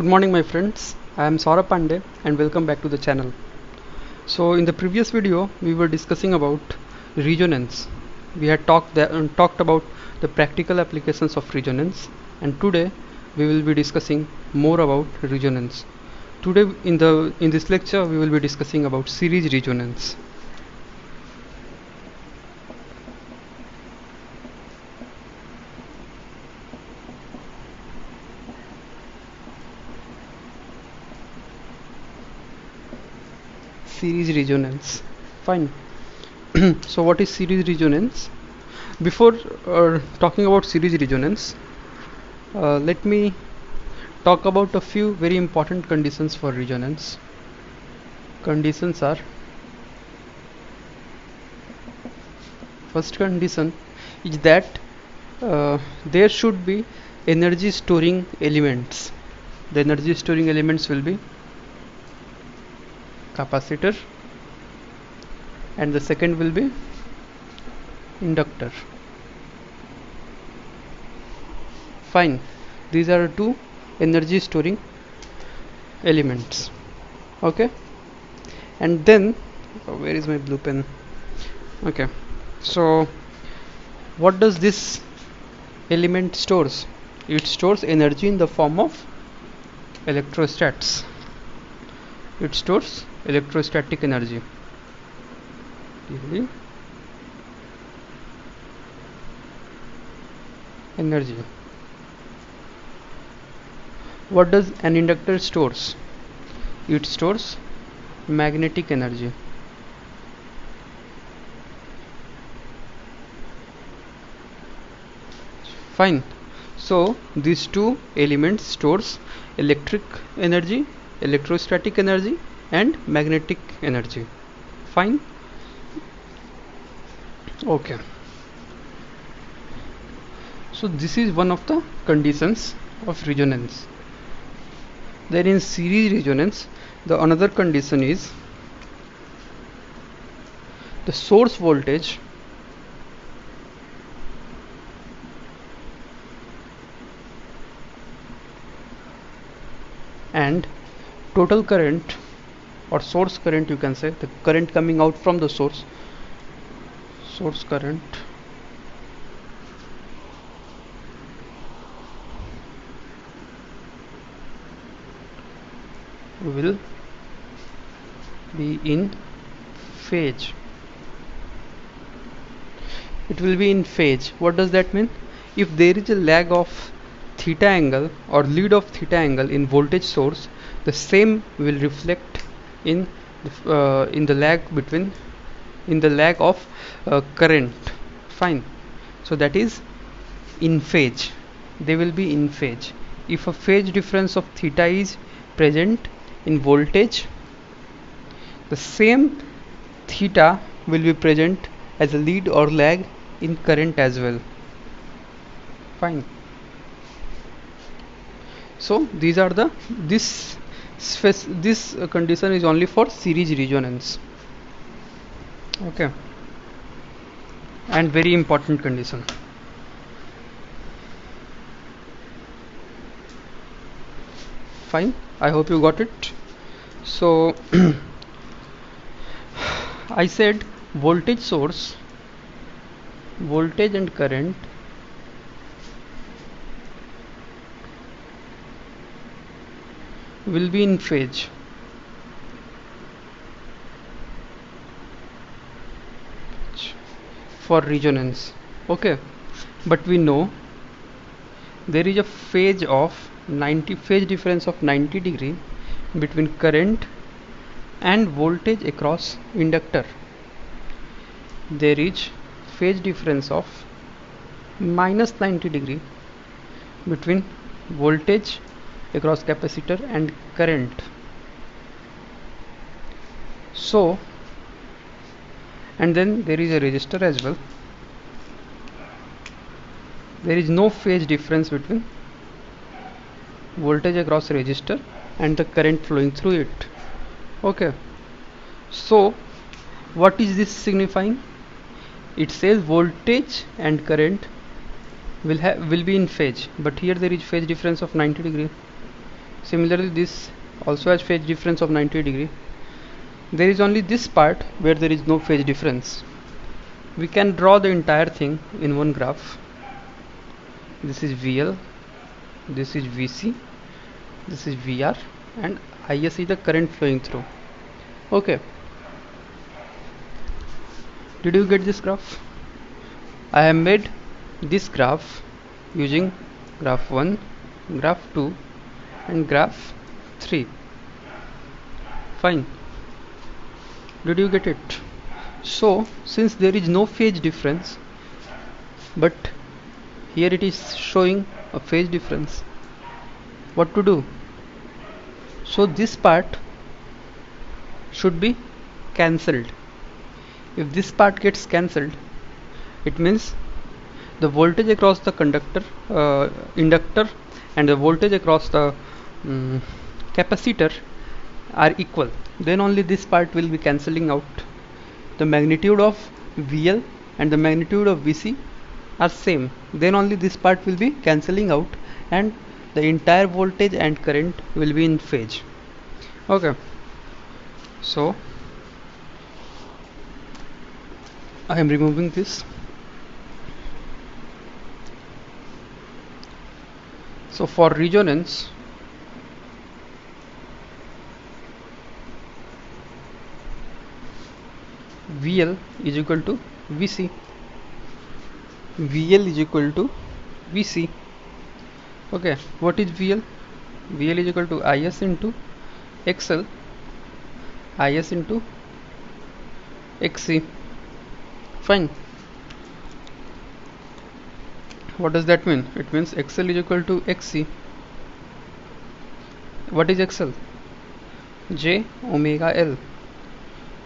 Good morning my friends, I am Saurabh Pandey and welcome back to the channel. So in the previous video we were discussing about resonance. We had talked about the practical applications of resonance, and today we will be discussing more about resonance. Today in this lecture we will be discussing about series resonance. Series resonance. Fine. So what is series resonance? Before talking about series resonance, let me talk about a few very important conditions for resonance. Conditions are: first condition is that there should be energy storing elements. The energy storing elements will be capacitor, and the second will be inductor. Fine, these are two energy storing elements. Okay, and then where is my blue pen? Okay, so what does this element stores? It stores energy in the form of electrostats. It stores electrostatic energy. Energy. What does an inductor stores? It stores magnetic energy. Fine. So these two elements stores electric energy, electrostatic energy, and magnetic energy. Fine. Okay, so this is one of the conditions of resonance. Then in series resonance, the another condition is the source voltage and total current, or source current, you can say, the current coming out from the source current, will be in phase. It will be in phase. What does that mean? If there is a lag of theta angle or lead of theta angle in voltage source, the same will reflect in the lag of current. Fine. So that is in phase. They will be in phase. If a phase difference of theta is present in voltage, the same theta will be present as a lead or lag in current as well. Fine. So these are this condition is only for series resonance. Okay, and very important condition. Fine, I hope you got it. So I said voltage source, voltage and current will be in phase. For resonance. Okay, but we know there is a phase difference of 90 degree between current and voltage across inductor. There is phase difference of minus 90 degree between voltage across capacitor and current. So, and then there is a resistor as well. There is no phase difference between voltage across resistor and the current flowing through it. Okay, so what is this signifying? It says voltage and current will be in phase, but here there is phase difference of 90 degree. Similarly, this also has phase difference of 90 degree. There is only this part where there is no phase difference. We can draw the entire thing in one graph. This is VL, this is VC, this is VR, and IS is the current flowing through. Okay, did you get this graph? I have made this graph using graph 1, graph 2 and graph 3. Fine. Did you get it? So since there is no phase difference, but here it is showing a phase difference, what to do? So this part should be cancelled. If this part gets cancelled, it means the voltage across the inductor and the voltage across the capacitor are equal. Then only this part will be cancelling out. The magnitude of VL and the magnitude of VC are same. Then only this part will be cancelling out and the entire voltage and current will be in phase. Okay, so I am removing this. So for resonance, VL is equal to VC. VL is equal to VC. Okay, what is VL? VL is equal to IS into XL, IS into XC. Fine. What does that mean? It means XL is equal to XC. What is XL? J omega L.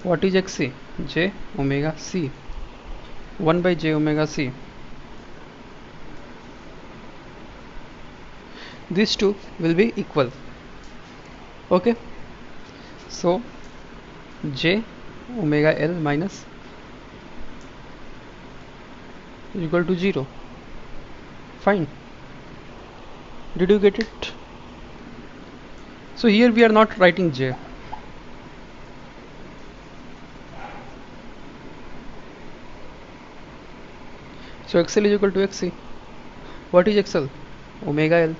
What is XC? J omega C. 1 by J omega C. These two will be equal. Okay, so J omega L minus is equal to 0. Fine. Did you get it? So here we are not writing J. So XL is equal to XC. What is XL? Omega L.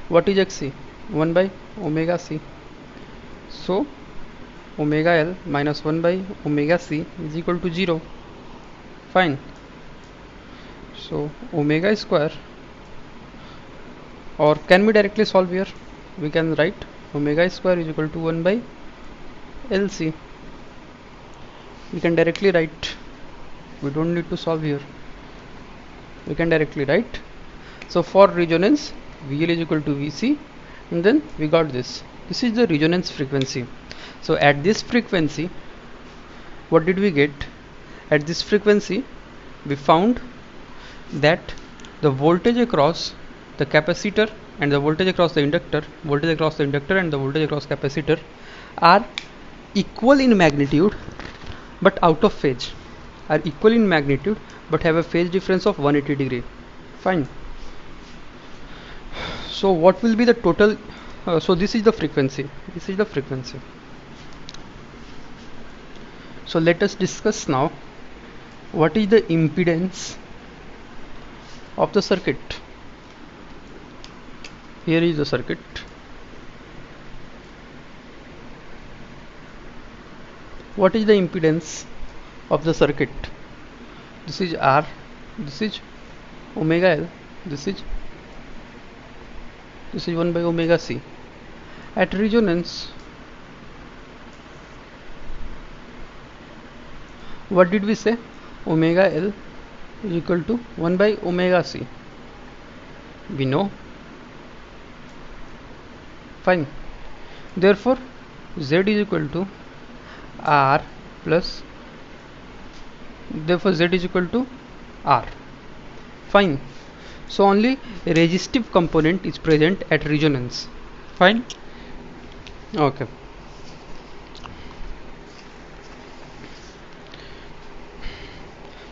What is XC? 1 by omega C. So omega L minus 1 by omega C is equal to 0. Fine. So omega square, or can we directly solve here? We can write omega square is equal to 1 by LC. We can directly write. We don't need to solve here. We can directly write. So for resonance, VL is equal to VC, and then we got this. This is the resonance frequency. So at this frequency, what did we get? At this frequency, we found that the voltage across the capacitor and the voltage across the inductor, and the voltage across capacitor are equal in magnitude but out of phase. Are equal in magnitude but have a phase difference of 180 degree. Fine. So what will be the total? So this is the frequency. This is the frequency. So let us discuss now what is the impedance of the circuit. Here is the circuit. What is the impedance of the circuit? This is R, this is omega L, this is 1 by omega C. At resonance, what did we say? Omega L is equal to 1 by omega C. We know. Fine. Therefore, Z is equal to R plus. Therefore, Z is equal to R. Fine. So only a resistive component is present at resonance. Fine. Okay.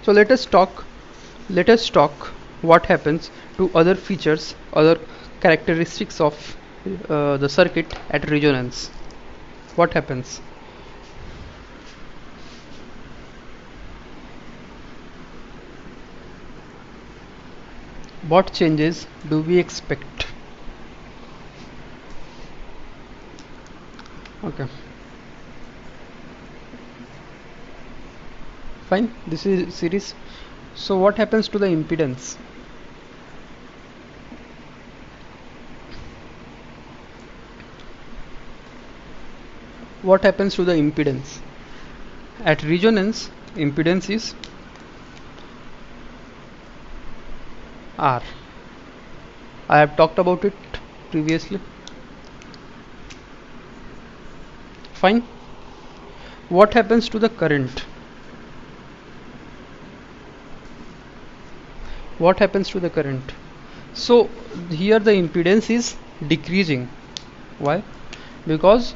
So let us talk what happens to other features, other characteristics of the circuit at resonance, what happens? What changes do we expect? Okay, fine, this is series. So what happens to the impedance? What happens to the impedance? At resonance, impedance is R. I have talked about it previously. Fine. What happens to the current? What happens to the current? So here the impedance is decreasing. Why? Because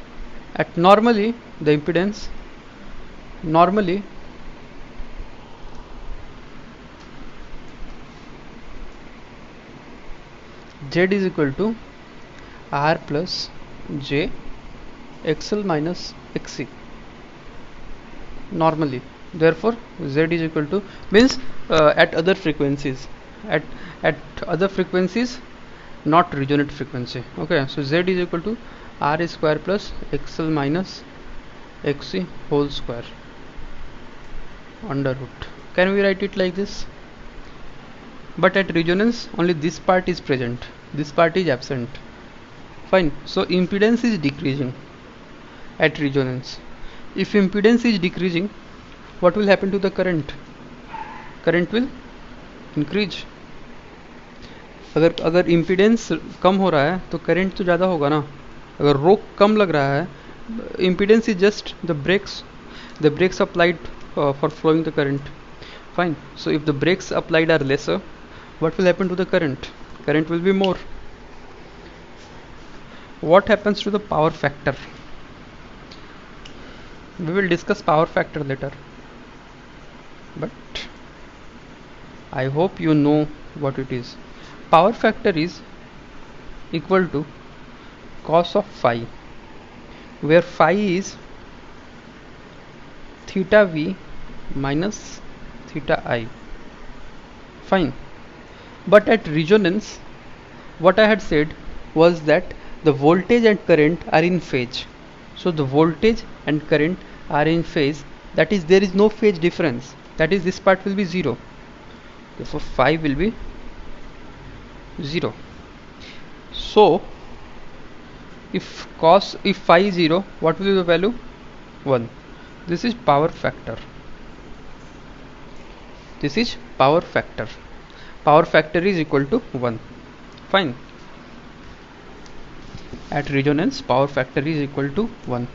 at normally the impedance normally Z is equal to R plus J XL minus XC normally. Therefore Z is equal to means at other frequencies, at other frequencies, not resonant frequency. Okay, so Z is equal to R square plus XL minus XC whole square under root. Can we write it like this? But at resonance only this part is present, this part is absent. Fine, so impedance is decreasing at resonance. If impedance is decreasing, what will happen to the current? Current will increase. अगर impedance कम हो रहा है तो current तो ज़्यादा होगा ना. अगर रोक कम लग रहा है, impedance is just the brakes applied for flowing the current. Fine, so if the brakes applied are lesser, what will happen to the current? Current will be more. What happens to the power factor? We will discuss power factor later, but I hope you know what it is. Power factor is equal to cos of phi, where phi is theta v minus theta I. Fine, but at resonance what I had said was that the voltage and current are in phase. So the voltage and current are in phase, that is there is no phase difference, that is this part will be 0, therefore phi will be 0. So if phi is 0, what will be the value? 1. This is power factor. This is power factor. Power factor is equal to 1. Fine. At resonance, power factor is equal to 1.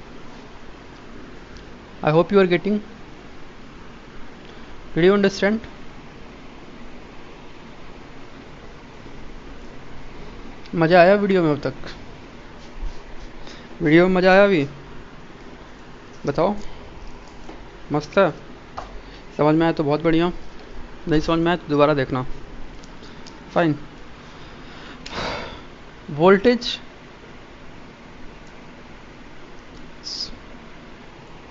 I hope you are getting. Did you understand? मज़ा आया video में? अब तक video में मज़ा आया? अभी बताओ. मस्त है? समझ में आया तो बहुत बढ़िया, नहीं समझ में आया तो दोबारा देखना. Fine. Voltage,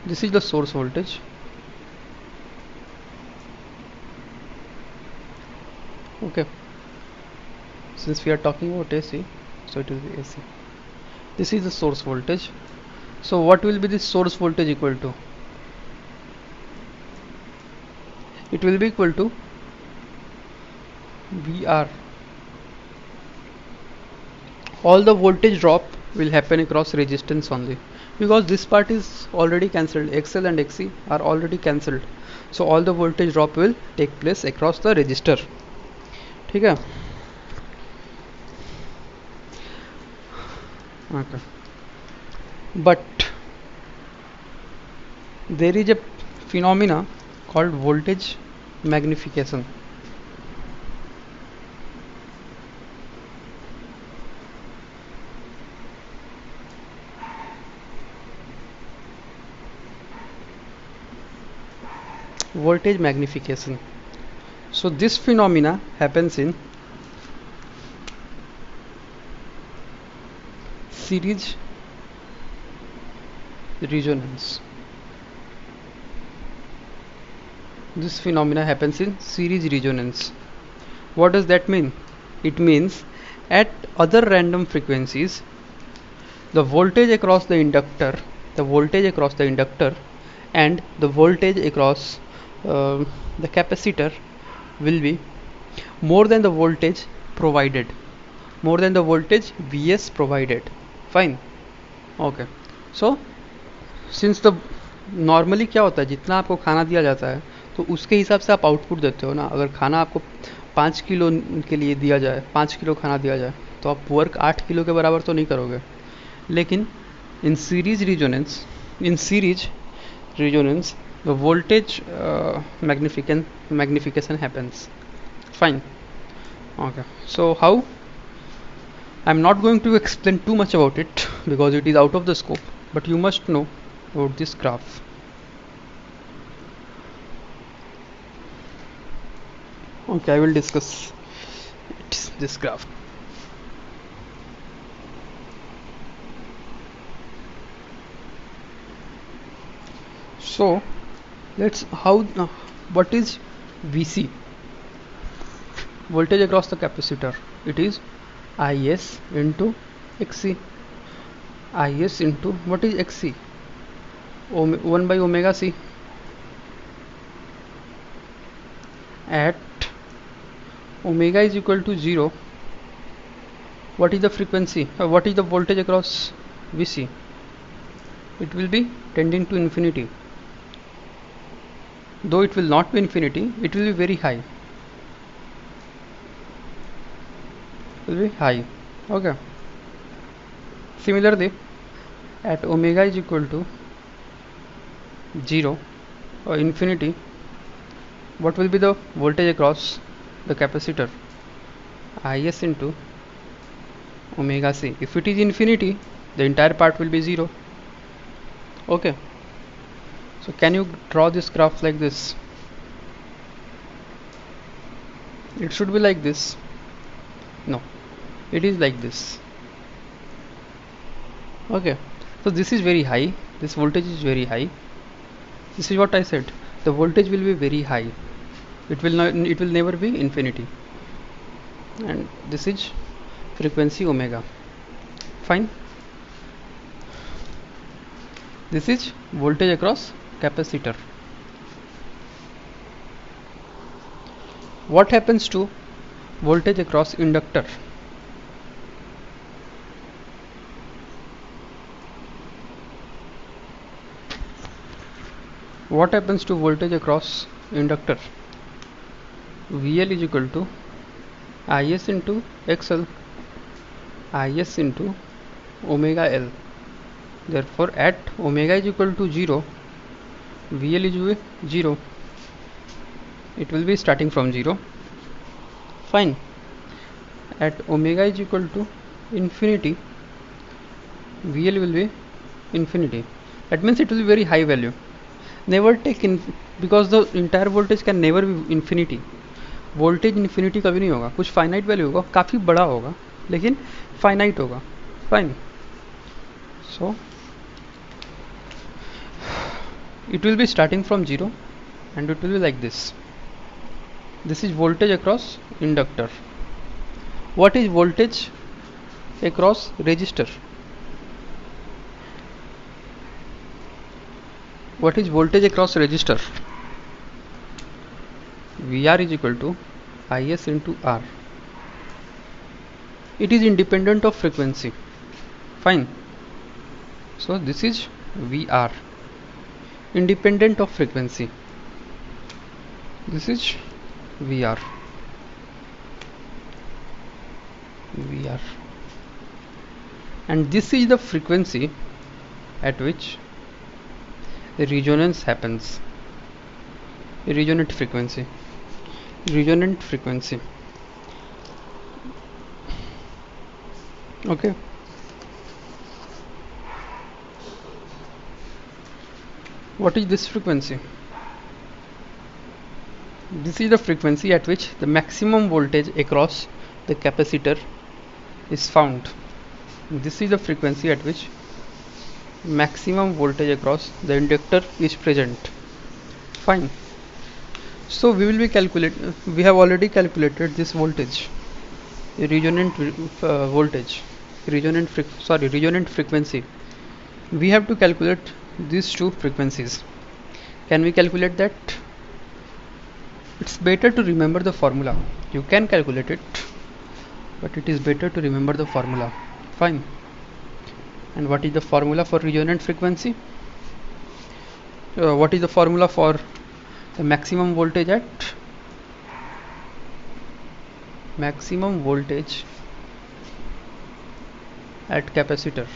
this is the source voltage. Okay, since we are talking about AC, so it will be AC. This is the source voltage. So what will be the source voltage equal to? It will be equal to VR. All the voltage drop will happen across resistance only, because this part is already cancelled. XL and XC are already cancelled, so all the voltage drop will take place across the resistor. ठीक है? Okay. But there is a phenomena called voltage magnification. Voltage magnification. So this phenomena happens in series resonance. This phenomena happens in series resonance. What does that mean? It means at other random frequencies, the voltage across the inductor, and the voltage across the capacitor will be more than the voltage provided, more than the voltage Vs provided. Fine. Okay. So since the normally क्या होता है, जितना आपको खाना दिया जाता है तो उसके हिसाब से आप आउटपुट देते हो ना. अगर खाना आपको 5 किलो के लिए दिया जाए, 5 किलो खाना दिया जाए, तो आप वर्क 8 किलो के बराबर तो नहीं करोगे. लेकिन in series resonance the voltage magnification happens. Fine. Okay, so how? I'm not going to explain too much about it because it is out of the scope, but you must know about this graph. Okay, I will discuss this graph. So let's what is VC, voltage across the capacitor? It is IS into XC. IS into what is XC? 1 by omega C. At omega is equal to 0, what is the frequency? What is the voltage across VC? It will be tending to infinity. Though it will not be infinity, it will be very high. It will be high. Okay. Similarly, at omega is equal to 0 or infinity, what will be the voltage across the capacitor? Is into omega C. If it is infinity, the entire part will be 0. Okay. So can you draw this graph like this? It should be like this. No, it is like this. Okay. So this is very high. This voltage is very high. This is what I said. The voltage will be very high. It will never be infinity. And this is frequency omega. Fine. This is voltage across capacitor. What happens to voltage across inductor? What happens to voltage across inductor? VL is equal to IS into XL, IS into omega L. Therefore at omega is equal to 0, VL is 0. It will be starting from 0. Fine. At omega is equal to infinity, VL will be infinity. That means it will be very high value. Never take in, because the entire voltage can never be infinity. Voltage infinity कभी नहीं होगा. कुछ finite value होगा, काफ़ी बड़ा होगा, लेकिन finite होगा. Fine. So it will be starting from 0 and it will be like this. This is voltage across inductor. What is voltage across resistor? What is voltage across resistor? VR is equal to IS into R. It is independent of frequency. Fine. So this is VR, independent of frequency. This is VR. And this is the frequency at which resonance happens. Resonant frequency. Okay. What is this frequency? This is the frequency at which the maximum voltage across the capacitor is found. This is the frequency at which maximum voltage across the inductor is present. Fine. So we will be we have already calculated this voltage, resonant voltage, resonant frequency. We have to calculate these two frequencies. Can we calculate that? It's better to remember the formula. You can calculate it, but it is better to remember the formula. Fine. And what is the formula for resonant frequency? What is the formula for the maximum voltage at capacitor?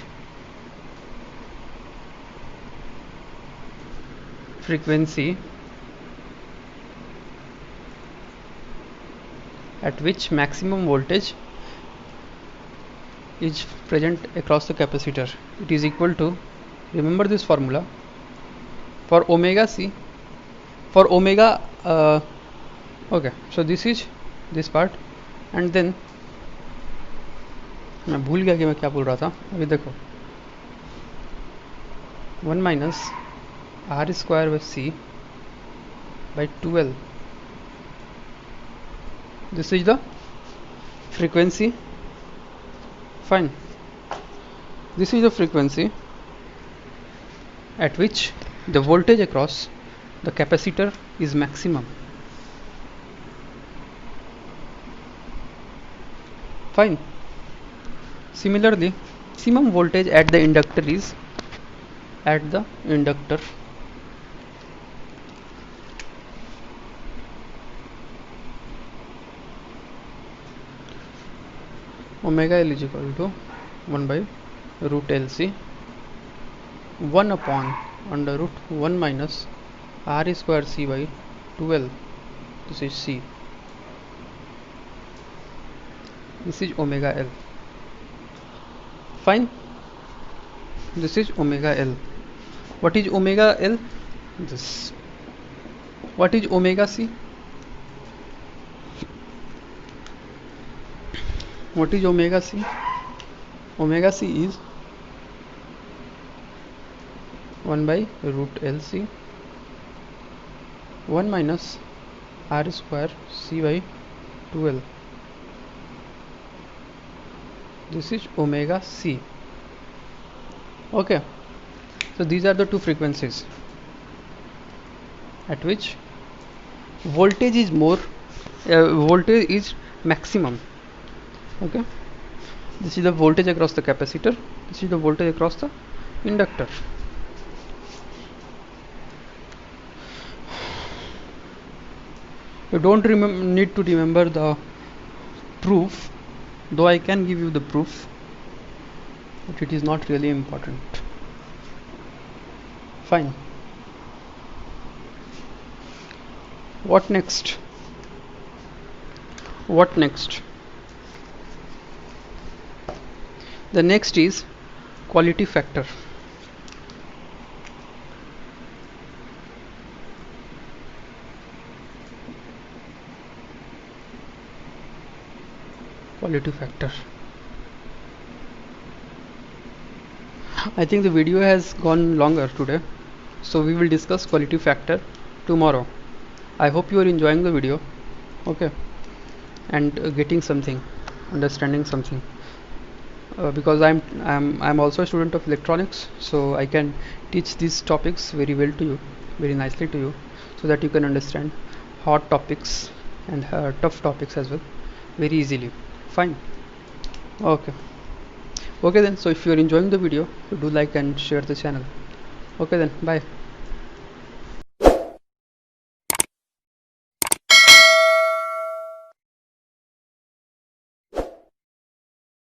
Frequency at which maximum voltage is present across the capacitor. It is equal to, remember this formula, for omega c, for omega okay, so this is this part, and then मैं भूल गया कि मैं क्या बोल रहा था. अभी देखो, 1 minus r square by c by 12. This is the frequency. Fine. This is the frequency at which the voltage across the capacitor is maximum. Fine. Similarly, maximum voltage at the inductor is omega L is equal to 1 by root LC 1 upon under root 1 minus r square c by 12. This is c. This is omega L. Fine. This is omega L. What is omega L? This. What is omega c? What is omega c? Omega c is 1 by root LC 1 minus r square c by 12. This is omega c. Okay, so these are the two frequencies at which voltage is maximum. Okay, this is the voltage across the capacitor, this is the voltage across the inductor. You don't need to remember the proof, though I can give you the proof, but it is not really important. Fine. What next? The next is quality factor. Quality factor. I think the video has gone longer today, so we will discuss quality factor tomorrow. I hope you are enjoying the video, okay, and getting something, understanding something, because I'm also a student of electronics, so I can teach these topics very well to you, very nicely to you, so that you can understand hot topics and tough topics as well very easily. Fine. Okay then, so if you are enjoying the video, do like and share the channel. Okay then, bye.